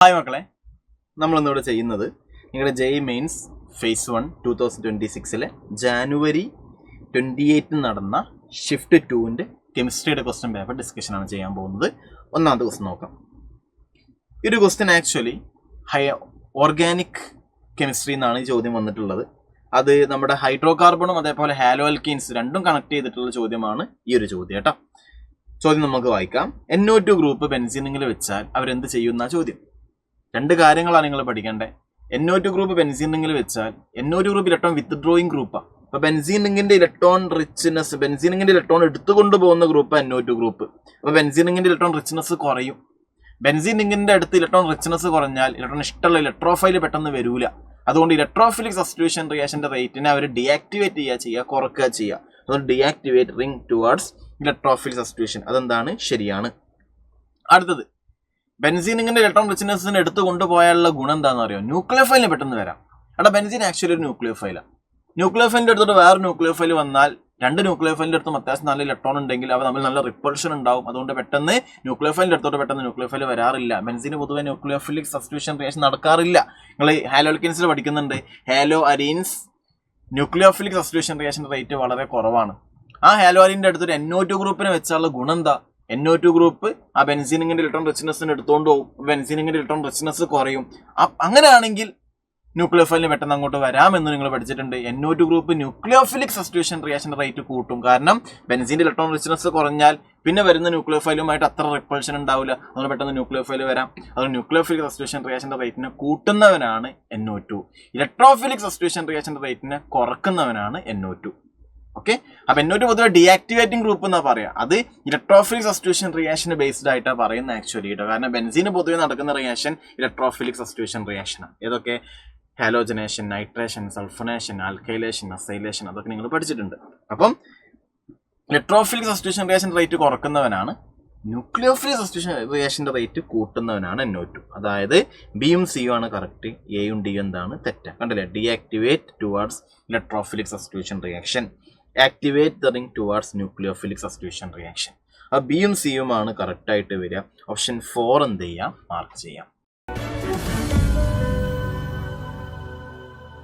Hi മക്കളെ, നമ്മളിന്നിവിടെ ചെയ്യുന്നത് നിങ്ങളുടെ JEE മെയിൻസ് ഫേസ് 1 2026 ജാനുവരി 28 നടന്ന ഷിഫ്റ്റ് 2ൻ്റെ കെമിസ്ട്രിയുടെ ക്വസ്റ്റ്യൻ പേപ്പർ ഡിസ്കഷനാണ് ചെയ്യാൻ പോകുന്നത്. ഒന്നാമത്തെ ക്വസ്റ്റ്യൻ നോക്കാം. ഈ ഒരു ക്വസ്റ്റ്യൻ ആക്ച്വലി ഓർഗാനിക് കെമിസ്ട്രി എന്നാണ് ഈ ചോദ്യം വന്നിട്ടുള്ളത്. അത് നമ്മുടെ ഹൈഡ്രോ കാർബണും അതേപോലെ ഹാലോ അൽക്കീൻസ് രണ്ടും കണക്ട് ചെയ്തിട്ടുള്ള ചോദ്യമാണ് ഈ ഒരു ചോദ്യം കേട്ടോ. ചോദ്യം നമുക്ക് വായിക്കാം. NO2 ഗ്രൂപ്പ് ബെൻസീനിൽ വെച്ചാൽ അവരെന്ത് ചെയ്യുന്ന ചോദ്യം. രണ്ട് കാര്യങ്ങളാണ് നിങ്ങൾ പഠിക്കേണ്ടത്. NO2 ഗ്രൂപ്പ് ബെൻസീൻ റിംഗിൽ വെച്ചാൽ NO2 ഗ്രൂപ്പ് ഇലക്ട്രോൺ വിത്ത് ഡ്രോയിങ് ഗ്രൂപ്പാണ്. അപ്പൊ ബെൻസീൻ റിംഗിന്റെ ഇലക്ട്രോൺ റിച്ച്നെസ്, ബെൻസീൻ റിംഗിന്റെ ഇലക്ട്രോൺ എടുത്തുകൊണ്ട് പോകുന്ന ഗ്രൂപ്പ് NO2 ഗ്രൂപ്പ്. അപ്പൊ ബെൻസീൻ റിംഗിന്റെ ഇലക്ട്രോൺ റിച്ച്നെസ് കുറയും. ബെൻസീൻ റിംഗിന്റെ അടുത്ത് ഇലക്ട്രോൺ റിച്ച്നെസ് കുറഞ്ഞാൽ ഇലക്ട്രോൺ ഇഷ്ടമുള്ള ഇലക്ട്രോഫൈൽ പെട്ടെന്ന് വരൂല. അതുകൊണ്ട് ഇലക്ട്രോഫിലിക് സബ്സ്റ്റിറ്റ്യൂഷൻ റിയാക്ഷന്റെ റേറ്റിനെ അവർ ഡീആക്ടിവേറ്റ് ചെയ്യുക, കുറക്കുക ചെയ്യുക. അതുകൊണ്ട് deactivate ring towards electrophilic substitution. അതെന്താണ്? ശരിയാണ്. അടുത്തത്, ബെൻസീനിങ്ങിന്റെ ഇലക്ട്രോൺ റിച്ച്നെസ്സിന് എടുത്തു കൊണ്ടുപോയാലുള്ള ഗുണം എന്താണെന്ന് അറിയോ? ന്യൂക്ലിയോഫൈലിന് പെട്ടെന്ന് വരാം. എടാ, ബെൻസീൻ ആക്ച്വലി ഒരു ന്യൂക്ലിയോഫൈലാണ്. ന്യൂക്ലിയോഫൈലിന്റെ അടുത്തോട്ട് വേറെ ന്യൂക്ലിയോഫൈൽ വന്നാൽ രണ്ട് ന്യൂക്ലിയോഫൈലിന്റെ അടുത്തും അത്യാവശ്യം നല്ല ഇലക്ട്രോൺ ഉണ്ടെങ്കിൽ അവ തമ്മിൽ നല്ല റിപ്പൾഷൻ ഉണ്ടാവും. അതുകൊണ്ട് പെട്ടെന്ന് ന്യൂക്ലിയോഫൈലിന്റെ അടുത്തോട്ട് പെട്ടെന്ന് ന്യൂക്ലിയോഫൈൽ വരാറില്ല. ബെൻസീന് പൊതുവെ ന്യൂക്ലിയോഫിലിക് സബ്സ്റ്റിറ്റ്യൂഷൻ റിയാക്ഷൻ നടക്കാറില്ല. നിങ്ങൾ ഹാലോ അൽക്കീൻസിൽ പഠിക്കുന്നുണ്ട്, ഹാലോ അരീൻസ് ന്യൂക്ലിയോഫിലിക് സബ്സ്റ്റിറ്റ്യൂഷൻ റിയാക്ഷന്റെ റേറ്റ് വളരെ കുറവാണ്. ആ ഹാലോ അരീന്റെ അടുത്തൊരു NO2 ഗ്രൂപ്പിനെ വെച്ചാലുള്ള ഗുണം എന്താ? NO2 ഗ്രൂപ്പ് ആ ബെൻസീനിങ്ങിന്റെ ഇലക്ട്രോൺ റിച്ച്നെസ്സിന് എടുത്തുകൊണ്ട് പോകും. ബെൻസീനിങ്ങിന്റെ ഇലക്ട്രോൺ റിച്ച്നെസ് കുറയും. അങ്ങനെയാണെങ്കിൽ ന്യൂക്ലിയോഫൈലിന് പെട്ടെന്ന് അങ്ങോട്ട് വരാമെന്ന് നിങ്ങൾ പഠിച്ചിട്ടുണ്ട്. NO2 group nucleophilic substitution reaction rate കൂട്ടും. കാരണം ബെൻസീന്റെ ഇലക്ട്രോൺ റിച്ച്നെസ് കുറഞ്ഞാൽ പിന്നെ വരുന്ന ന്യൂക്ലിയോഫൈലുമായിട്ട് അത്ര റിപ്പൾഷൻ ഉണ്ടാവില്ല. അതുകൊണ്ട് പെട്ടെന്ന് ന്യൂക്ലിയോഫൈൽ വരാം. അതുകൊണ്ട് ന്യൂക്ലിയോഫിലിക് സബ്സ്റ്റിറ്റ്യൂഷൻ റിയാക്ഷന്റെ റേറ്റിനെ കൂട്ടുന്നവനാണ് NO2. ഇലക്ട്രോഫിലിക് സബ്സ്റ്റിറ്റ്യൂഷൻ റിയാക്ഷന്റെ റേറ്റിനെ കുറക്കുന്നവനാണ് NO2. ഓക്കെ. അപ്പൊ NO2 പൊതുവെ ഡീആക്ടിവേറ്റിംഗ് ഗ്രൂപ്പ് എന്നാ പറയാ. അത് ഇലക്ട്രോഫിലിക് സബ്സ്റ്റിറ്റ്യൂഷൻ റിയാക്ഷന് ബേസ്ഡ് ആയിട്ടാണ് പറയുന്നത് ആക്ച്വലി കേട്ടോ. കാരണം ബെൻസീന് പൊതുവെ നടക്കുന്ന റിയാക്ഷൻ ഇലക്ട്രോഫിലിക് സബ്സ്റ്റിറ്റ്യൂഷൻ റിയാക്ഷനാണ്. ഏതൊക്കെ? Halogenation, nitration, sulphonation, alkylation, acylation, അതൊക്കെ നിങ്ങൾ പഠിച്ചിട്ടുണ്ട്. അപ്പം ഇലക്ട്രോഫിലിക് സബ്സ്റ്റിറ്റ്യൂഷൻ റിയാക്ഷൻ റേറ്റ് കുറക്കുന്നവനാണ്. ന്യൂക്ലിയോഫിലിക് സബ്സ്റ്റിറ്റ്യൂഷൻ റിയാക്ഷന്റെ റേറ്റ് കൂട്ടുന്നവനാണ് NO2. അതായത് ബിയും സിയും ആണ് കറക്റ്റ്, എയും ഡിയും എന്താണ്? തെറ്റ്. കണ്ടില്ലേ? Deactivate towards electrophilic substitution reaction, activate the ring towards nucleophilic substitution reaction. ആ ബിയും സിയും ആണ് കറക്റ്റ് ആയിട്ട് വരിക. ഓപ്ഷൻ 4 എന്ത് ചെയ്യാം? മാർക്ക് ചെയ്യാം.